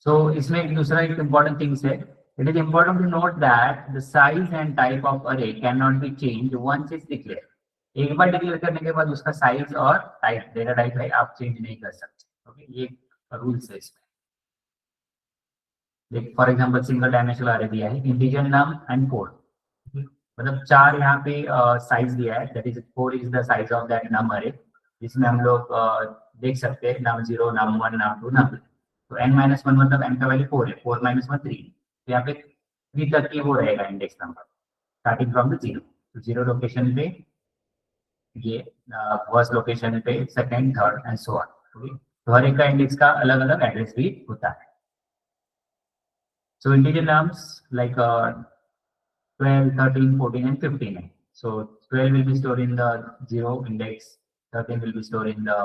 So इसमें एक दूसरा एक इंपॉर्टेंट थिंग्स है, it is important to note that the size and type of array cannot be changed once it's declared. एक बार डिक्लेयर करने के बाद उसका साइज और टाइप, डेटा टाइप है, आप चेंज नहीं कर सकते। ओके, ये रूल्स है इसमें। देख फॉर एग्जांपल सिंगल डायमेंशनल अरे दिया है, इंटीजर नम एंड 4, मतलब 4 यहाँ पे साइज दिया है, that is 4 is the size of that num array, जिसमें हम लोग देख सकते हैं num 0, num 1, num 2, num 3। तो n-1 मतलब n का वैल्यू 4 है, 4 - 1 3, यहाँ पे 3 तक की वो रहेगा index number starting from the 0। तो 0 लोकेशन पे ये फर्स्ट लोकेशन पे second, third and so on. तो हर एक का इंडेक्स का अलग अलग एड्रेस भी होता है। सो इंटीजर नम्स लाइक 12, 13, 14 एंड 15 है। सो 12 will be stored in the 0 index, 13 will be stored in the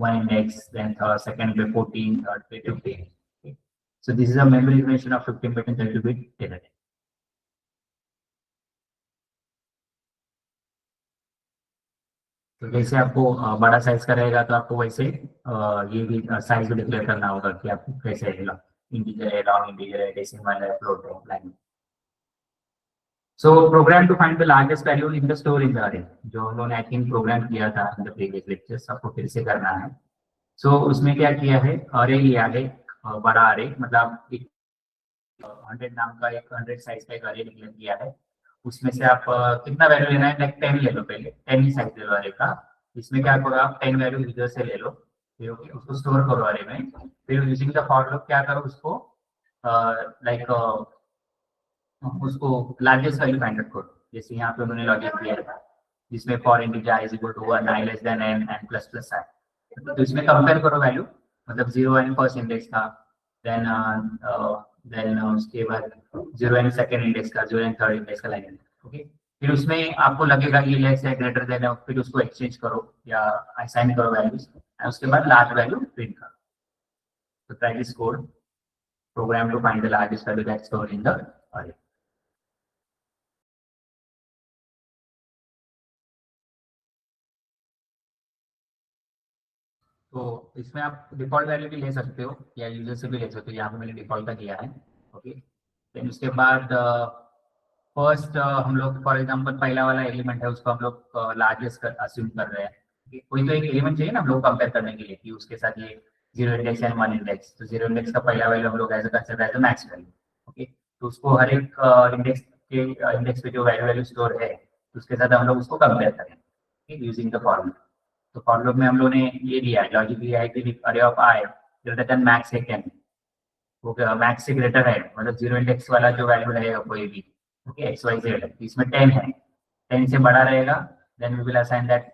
one index, then second bit 14, third bit 15. Okay. So this is a memory information of 15 bit and 32 bit data type. तो जैसे आपको बड़ा साइज का रहेगा तो आपको वैसे ये भी साइज भी डिक्लेयर करना होगा कि आपको कैसे रहेगा, इंटीजर है, लॉन्ग इंटीजर है, डेसिमल है, फ्लोट है, line. So program to find the largest value in the store in the array, जो हम लोगों ने आई थिंक प्रोग्राम किया था इन द प्रीवियस लेक्चर्स, आपको फिर से करना है। So उसमें क्या किया है, अरे लिया है बड़ा अरे, मतलब 100 नाम का एक 100 साइज का एक अरे डिक्लेयर किया है। उसमें से आप कितना वैल्यू लेना है, लाइक 10 ले लो, पहले 10 ही साइज ले लो अरे का। इसमें क्या करो आप 10 वैल्यू यूजर से ले लो, फिर उसको स्टोर करो अरे में, फिर यूजिंग द फॉर लूप क्या करो उसको लाइक उसको लार्जेस्ट वैल्यू फाइंड आउट करो। जैसे यहाँ पे उन्होंने लॉजिक किया है जिसमें for integer is equal to 1, i less than n and plus plus i, तो इसमें कंपेयर करो वैल्यू, मतलब 0 एंड फर्स्ट इंडेक्स का, देन उसके बाद 0 एंड सेकंड इंडेक्स का, 0 एंड थर्ड इंडेक्स का लाइन। ओके, फिर उसमें आपको लगेगा कि लेस है ग्रेटर देन है, फिर उसको एक्सचेंज करो या असाइन करो वैल्यूज, उसके बाद लार्ज वैल्यू प्रिंट करो। तो try this code, program to find the largest value that's stored in the array. तो इसमें आप डिफॉल्ट वैल्यू भी ले सकते हो या यूजर से भी ले सकते हो, यहाँ पे मैंने डिफॉल्ट का किया है। ओके, देन उसके बाद फर्स्ट हम लोग फॉर एग्जांपल पहला वाला एलिमेंट है उसको हम लोग लार्जेस्ट अज्यूम कर रहे हैं। कोई तो एक एलिमेंट चाहिए ना हम लोग कंपेयर करने के लिए कि उसके साथ ये 0 इंडेक्स एंड 1 इंडेक्स, तो 0 इंडेक्स का पहला वैल्यू हम लोग as a consider as a max value. Okay, तो उसको हर एक इंडेक्स पे जो वैल्यू स्टोर है उसके साथ हम लोग उसको कंपेयर करें यूजिंग द फॉर्मूला। तो फॉर लूप में हम लोगों ने ये दिया है, लॉजिक दिया है कि अरे of i greater than max है 10, वो मैक्स से ग्रेटर है, मतलब 0 इंडेक्स वाला जो वैल्यू रहेगा कोई भी, ओके एक्स वाई जेड, इसमें 10 है, 10 से बड़ा रहेगा then we will assign that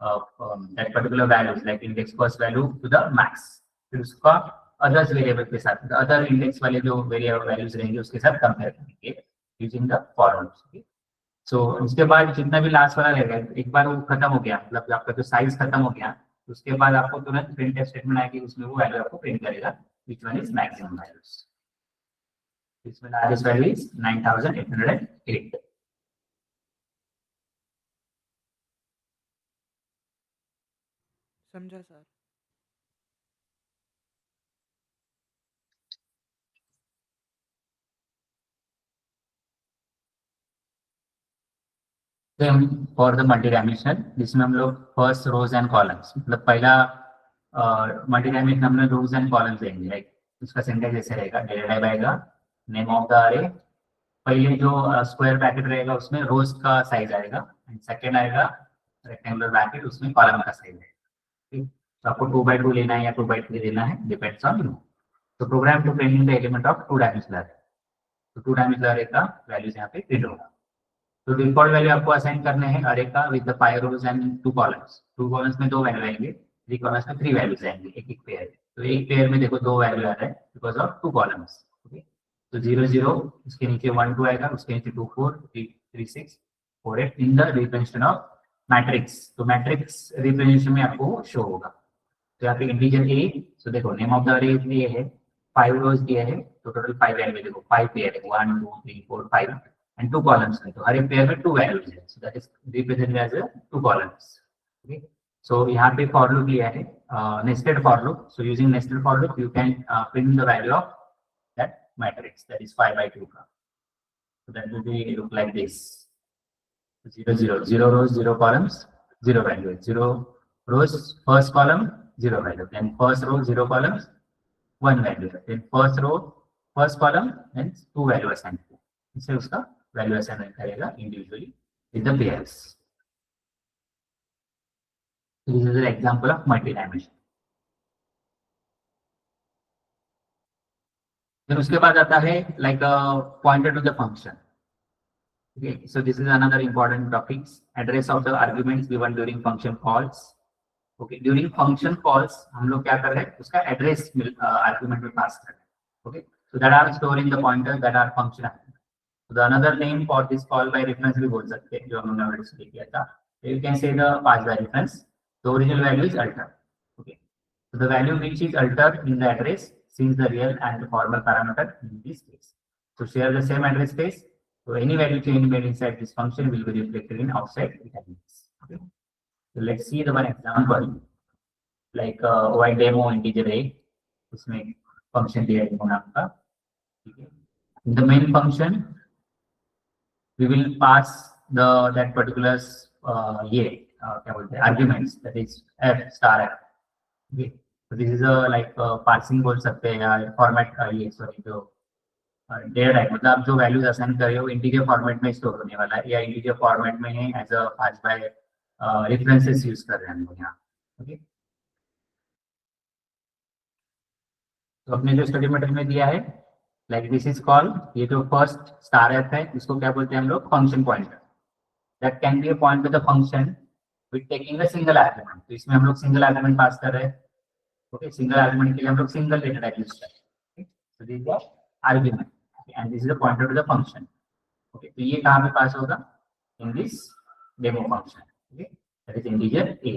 that particular values like index first value to the max, फिर उसका अदर्स वेरिएबल के साथ, अदर इंडेक्स वाले जो वेरिएबल वैल्यूज रहेंगे उसके साथ कंपेयर करेंगे यूजिंग द फॉर लूप। सो उसके बाद जितना भी लास्ट वाला रहेगा, एक बार वो खत्म हो गया, मतलब आपका जो साइज खत्म हो गया, उसके बाद आपको तुरंत प्रिंट स्टेटमेंट आएगी, उसमें वो वैल्यू आपको प्रिंट करेगा which one is maximum values. इसमें लार्जेस्ट वैल्यू इज 9808। समझा sir. For the multi dimensional, जिसमें हम लोग फर्स्ट रोज एंड कॉलम्स, मतलब पहला मल्टी डायमेंशनल हम लोग रोज एंड कॉलम्स देंगे, लाइक उसका सिंटेक्स ऐसे रहेगा, डेटा टाइप आएगा, नेम ऑफ द अरे, पहले जो स्क्वायर ब्रैकेट रहेगा उसमें रोज का साइज आएगा, एंड सेकंड आएगा रेक्टेंगुलर ब्रैकेट, उसमें कॉलम का साइज है। ठीक, तो आपको 2x2 लेना है या 2x3 लेना है, डिपेंड्स ऑन यू। तो program to print the element of 2 dimensional array, तो 2 डायमेंशनल अरे का वैल्यूज यहाँ पे प्रिंट होगा। तो डिफॉल्ट वैल्यू आपको असाइन करने हैं अरे का with the 5 rows and 2 columns. 2 columns में 2 वैल्यू आएंगे, 3 कॉलम्स में 3 वैल्यूज आएंगे, एक एक पेयर। तो एक पेयर में देखो 2 वैल्यू आ रहा है बिकॉज ऑफ 2 कॉलम्स। ओके, तो 0 0 उसके नीचे 1 2 आएगा, उसके नीचे 2 4 3 3 6 4 8 in the representation of matrix. तो मैट्रिक्स रिप्रेजेंटेशन में आपको शो होगा। तो यहाँ पे इंटीजर ए, तो देखो नेम ऑफ द अरे ये है, 5 रोज दिया है, तो टोटल 5 वैल्यू देखो 5 पेयर है, 1 2 3 4 5 and 2 columns में, तो हर एक पेयर में 2 वैल्यूज है, so that is represented as a 2 columns. Okay, so यहाँ पे for loop लिया है, nested for loop. So using nested for loop you can print the value of that matrix, that is 5 by 2 का. So that will be look like this: 0 0 0 rows 0 columns 0 value, 0 rows first column 0 value, then first row 0 columns 1 value, then first row first column then 2 value assigned. इससे उसका वैल्यू असाइन करेगा individually with the pairs. This is an example of multi dimension. फिर उसके बाद आता है like pointer to the function. Okay, so this is another important topics, address of the arguments given during function calls. Okay, during function calls हम लोग क्या कर रहे हैं, उसका एड्रेस आर्गुमेंट में पास कर रहे हैं। Okay, so that are storing the pointer that are function. The another name for this call by reference भी बोल सकते हैं, जो हमने ऑलरेडी किया था। You can say the pass by reference. The original value is alter. So the value which is altered in the address since the real and the formal parameter in this case. So share the same address space. So any value change made inside this function will be reflected in outside the address. Okay. So let's see the one example like y demo integer a. उसमें function दिया है नाम का. In the main function, we will pass that particular क्या बोलते हैं arguments, that is f star f. Okay. So this is a like parsing बोल सकते हैं या format ये sorry जो डेटा टाइप मतलब आप जो वैल्यूज असाइन कर रहे हो इंटीजर फॉर्मेट में स्टोर होने वाला है या इंटीजर फॉर्मेट में है as a pass by references use कर रहे हैं हम लोग यहाँ. ओके. तो अपने जो स्टडी मटेरियल में दिया है लाइक दिस इज कॉल्ड ये जो फर्स्ट स्टार एफ है इसको क्या बोलते हैं हम लोग function pointer. That can be a point with the function with taking a single argument. तो इसमें हम लोग सिंगल आर्गुमेंट पास कर रहे हैं. ओके. सिंगल आर्गुमेंट के लिए हम लोग सिंगल डेटा टाइप यूज कर रहे हैं. सो this is argument and this is a pointer to the function. Okay, तो ये कहाँ पे पास होगा in this demo function. Okay, that is integer a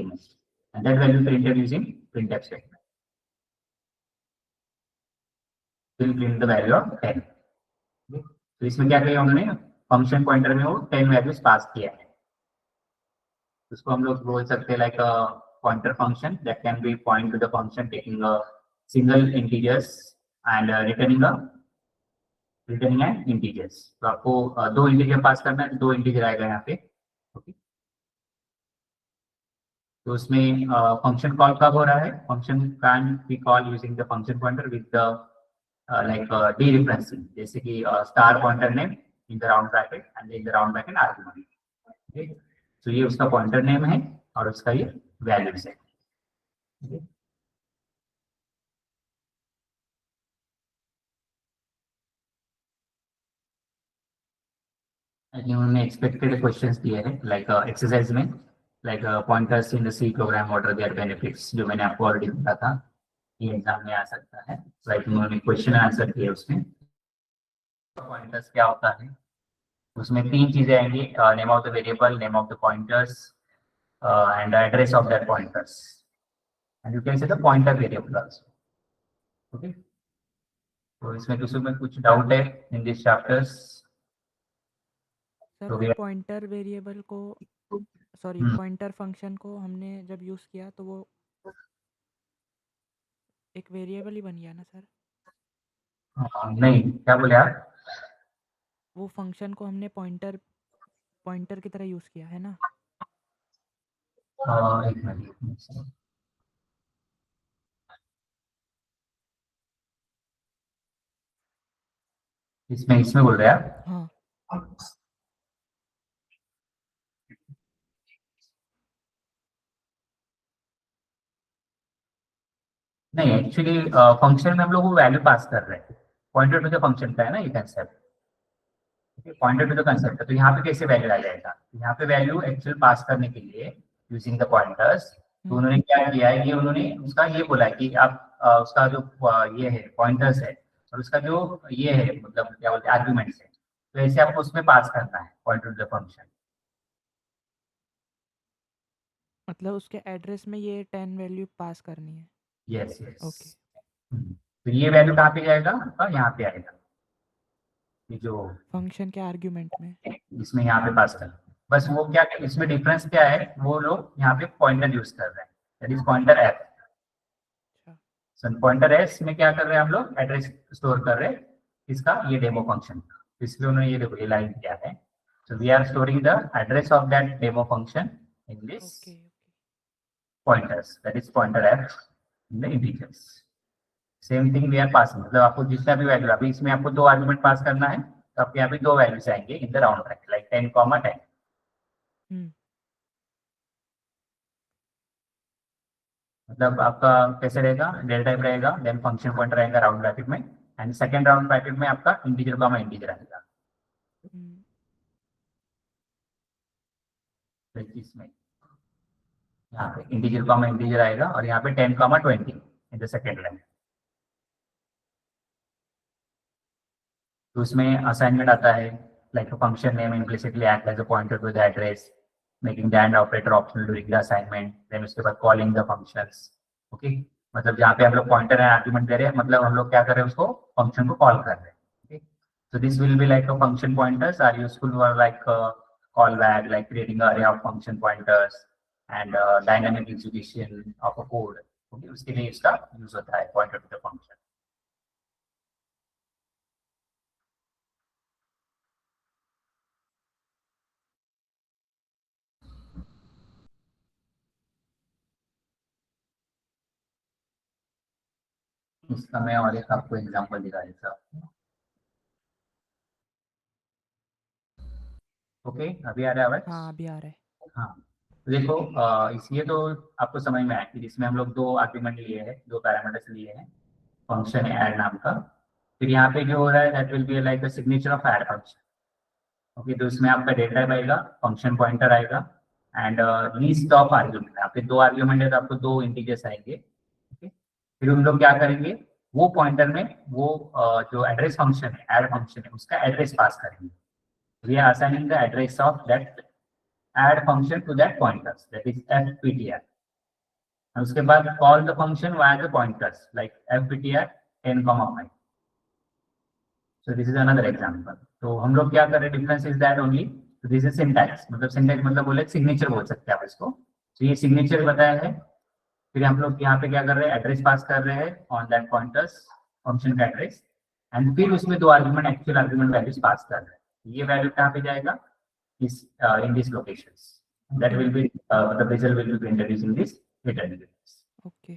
and that value printed using printf statement. Will print the value of 10. Okay, तो इसमें क्या किया उन्होंने फंक्शन पॉइंटर में वो 10 वैल्यूज पास किया है. उसको हम लोग बोल सकते हैं like pointer function that can be point to the function taking a single integers and returning an integers. तो आपको दो इंटीजर पास करना है तो 2 इंटीजर आएगा यहाँ पे. ओके. तो उसमें फंक्शन कॉल कब हो रहा है function can be call using the function pointer with the like dereferencing जैसे कि star pointer name in the round bracket and in the round bracket argument. Okay. तो ये उसका पॉइंटर नेम है और उसका ये वैल्यूज है. ओके. उन्होंने एक्सपेक्टेड क्वेश्चंस दिए हैं लाइक एक्सरसाइज में like pointers in the C program what are their benefits जो मैंने आपको ऑलरेडी बताया था ये एग्जाम में आ सकता है. लाइक उन्होंने क्वेश्चन आंसर किए उसमें. पॉइंटर्स क्या होता है उसमें 3 चीजें आएंगी name of the variable name of the pointers and address of that pointers and you can say the pointer variable also. Okay. तो इसमें किसी में कुछ डाउट है in this chapters. Sir pointer variable को सॉरी पॉइंटर फंक्शन को हमने जब यूज किया तो वो एक वेरिएबल ही बन गया ना सर. नहीं क्या बोले आप. वो फंक्शन को हमने पॉइंटर की तरह यूज किया है ना. एक मिनट. इसमें बोल रहे हैं आप. हाँ. नहीं एक्चुअली फंक्शन में हम लोग वो वैल्यू पास कर रहे हैं पॉइंटर टू द फंक्शन का है ना ये concept. Pointer to the concept है. तो यहाँ पे कैसे वैल्यू आ जाएगा यहाँ पे वैल्यू एक्चुअल पास करने के लिए यूजिंग द पॉइंटर्स. तो उन्होंने क्या किया है ये उन्होंने उसका ये बोला है कि आप उसका जो ये है पॉइंटर्स है और उसका जो ये है मतलब क्या बोलते हैं आर्ग्यूमेंट्स है तो ऐसे आपको उसमें पास करना है पॉइंटर टू द फंक्शन. मतलब उसके एड्रेस में ये 10 वैल्यू पास करनी है. Yes yes. ओके. तो ये वैल्यू कहाँ पे जाएगा आपका यहाँ पे आएगा ये जो फंक्शन के आर्ग्यूमेंट में इसमें यहाँ पे पास करना. बस वो क्या इसमें डिफरेंस क्या है वो लोग यहाँ पे पॉइंटर यूज कर रहे हैं that is pointer F. Pointer S में क्या कर रहे हैं हम लोग एड्रेस स्टोर कर रहे हैं इसका ये डेमो फंक्शन का. इसलिए उन्होंने ये देखो ये लाइन किया है. So we are storing the address of that demo function in this pointers that is pointer f in the integers. Same thing we are passing मतलब आपको जितना भी वैल्यू अभी इसमें आपको 2 आर्गुमेंट पास करना है तो आपके यहाँ पे 2 वैल्यूज आएंगे इन द राउंड ब्रैकेट लाइक 10, 10. मतलब आपका कैसे रहेगा डेटा टाइप रहेगा देन फंक्शन पॉइंटर रहेगा राउंड ब्रैकेट में एंड सेकंड राउंड ब्रैकेट में आपका इंटीजर कॉमा इंटीजर आएगा. इसमें यहाँ पे इंटीजर कॉमा इंटीजर आएगा और यहाँ पे 10, 20 इन द सेकंड लाइन. तो उसमें असाइनमेंट आता है like function name implicitly act as a pointer to the address making the AND operator optional during the assignment, then उसके बाद calling the functions. Okay, मतलब जहाँ पे हम लोग पॉइंटर एंड आर्गुमेंट दे रहे हैं, मतलब हम लोग क्या कर रहे हैं, उसको फंक्शन को कॉल कर रहे हैं. So this will be like a function pointers are useful for like callback, like creating an array of function pointers and dynamic execution of a code. Okay, उसके लिए इसका यूज होता है pointer to the function. इसका मैं और एक आपको एग्जांपल दिखा देता हूँ. ओके, अभी आ रहा है आवाज? हाँ अभी आ रहा है. हाँ, देखो इसलिए तो आपको समझ में आया कि जिसमें हम लोग दो आर्ग्यूमेंट लिए हैं, दो पैरामीटर्स लिए हैं, फंक्शन ऐड नाम का. फिर यहाँ पे जो हो रहा है that will be like a signature of add function. Okay, तो इसमें आपका डेटा टाइप आएगा, फंक्शन पॉइंटर आएगा एंड लिस्ट ऑफ आर्ग्यूमेंट. आपके दो आर्ग्यूमेंट है तो आपको दो इंटीजर्स आएंगे. ओके, फिर हम लोग क्या करेंगे, वो पॉइंटर में वो जो एड्रेस फंक्शन है, ऐड फंक्शन है, उसका एड्रेस पास करेंगे. We are assigning the address of that add function to that pointers, that is fptr. And उसके बाद call the function via the pointers like fptr 10,5. So this is another example. तो हम लोग क्या कर रहे हैं, difference is that only. So this is syntax, मतलब syntax मतलब बोले signature बोल सकते हैं आप इसको. तो ये signature बताया है. फिर हम लोग यहाँ पे क्या कर रहे हैं, एड्रेस पास कर रहे हैं on that pointers function का एड्रेस, एंड फिर उसमें दो argument, actual argument values pass कर रहे हैं. ये वैल्यू कहाँ पे जाएगा, is in these locations. That will be the result will be introduced in this return address. Okay.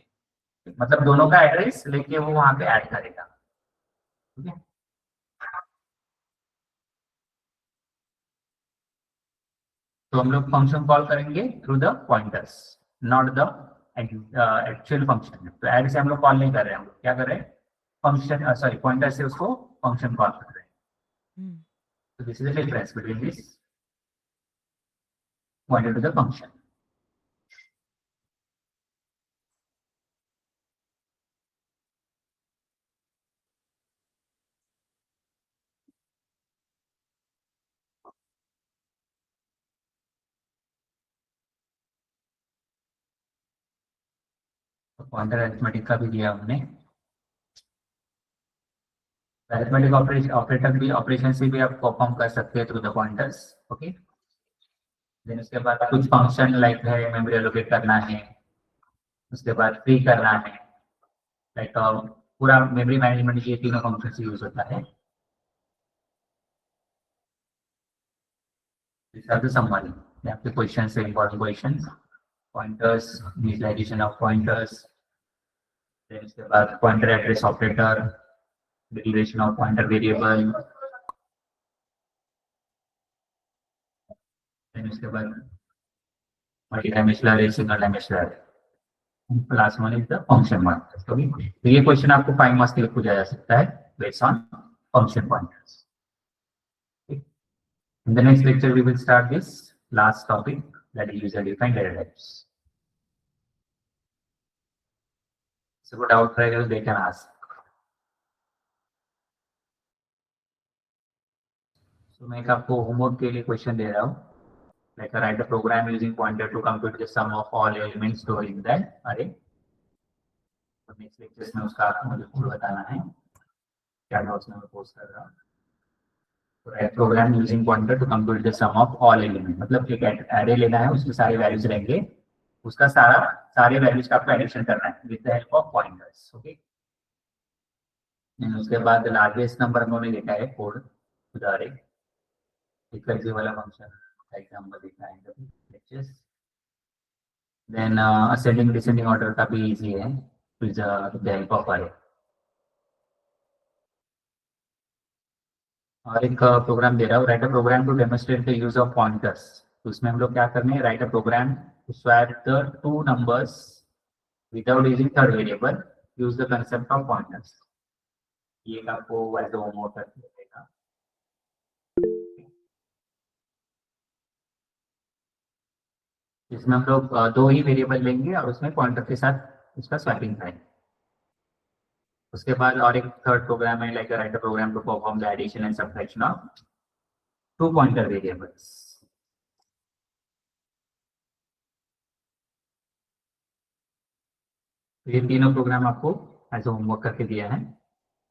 मतलब दोनों का एड्रेस लेके वो वहां पे ऐड करेगा. ठीक है, तो हम लोग फंक्शन कॉल करेंगे through the pointers, not the actual function. तो ऐड से हम लोग कॉल नहीं कर रहे हैं, हम लोग क्या कर रहे हैं, फंक्शन सॉरी पॉइंटर से उसको फंक्शन कॉल कर रहे हैं. तो this is the difference between this pointer to the function. तो पॉइंटर अरिथमेटिक का भी दिया हमने. अरिथमेटिक ऑपरेटर भी, ऑपरेशन से भी आप परफॉर्म कर सकते हैं through the pointers. Okay, then उसके बाद कुछ फंक्शन लाइक है मेमोरी एलोकेट करना है, उसके बाद फ्री करना है, लाइक पूरा मेमोरी मैनेजमेंट, ये तीनों फंक्शन से यूज होता है. समरी आपके क्वेश्चन से important question, pointers, initialisation of pointers, then उसके बाद pointer address operator, derivation of pointer variable, then उसके बाद multidimensional, single dimensional, class one is the function pointers. तो ये क्वेश्चन आपको 5 मार्क्स के लिए पूछा जा सकता है based on function pointers. In the next lecture, we will start this last topic, that is user-defined data types. So, what doubt they can ask. So, मैं आपको होमवर्क के लिए क्वेश्चन दे रहा हूँ. Like write a program using pointer to compute the sum of all elements stored in that array. तो next lectures में उसका आपको मुझे पूरा बताना है. क्या नोट्स में मैं पोस्ट कर रहा हूँ. Program using pointer to compute the sum of all element, मतलब एक एरे लेना है, उसमें सारे वैल्यूज रहेंगे, उसका सारे वैल्यूज का आपको एडिशन करना है with the help of pointers. Okay, उसके बाद लार्जेस्ट नंबर हमने लिखा है code to the array, recursive वाला फंक्शन का एग्जांपल दिखा है lectures. Then ascending descending order का भी इजी है विद द हेल्प ऑफ अरे. और एक प्रोग्राम दे रहा हूँ, write a program to demonstrate the use of pointers. तो उसमें हम लोग क्या करने हैं, write a program to swap the two numbers without using third variable, use the concept of pointers. ये आपको वैसे होमवर्क करके देगा. इसमें हम लोग दो ही वेरिएबल लेंगे और उसमें पॉइंटर के साथ उसका स्वैपिंग करेंगे. उसके बाद और एक थर्ड प्रोग्राम है, like write a program to perform the addition and subtraction of two pointer variables. तो ये तीनों प्रोग्राम आपको एज होमवर्क करके दिया है.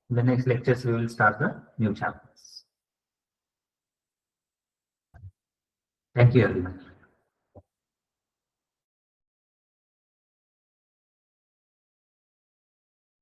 The next lectures we will start the new chapters. Thank you everyone.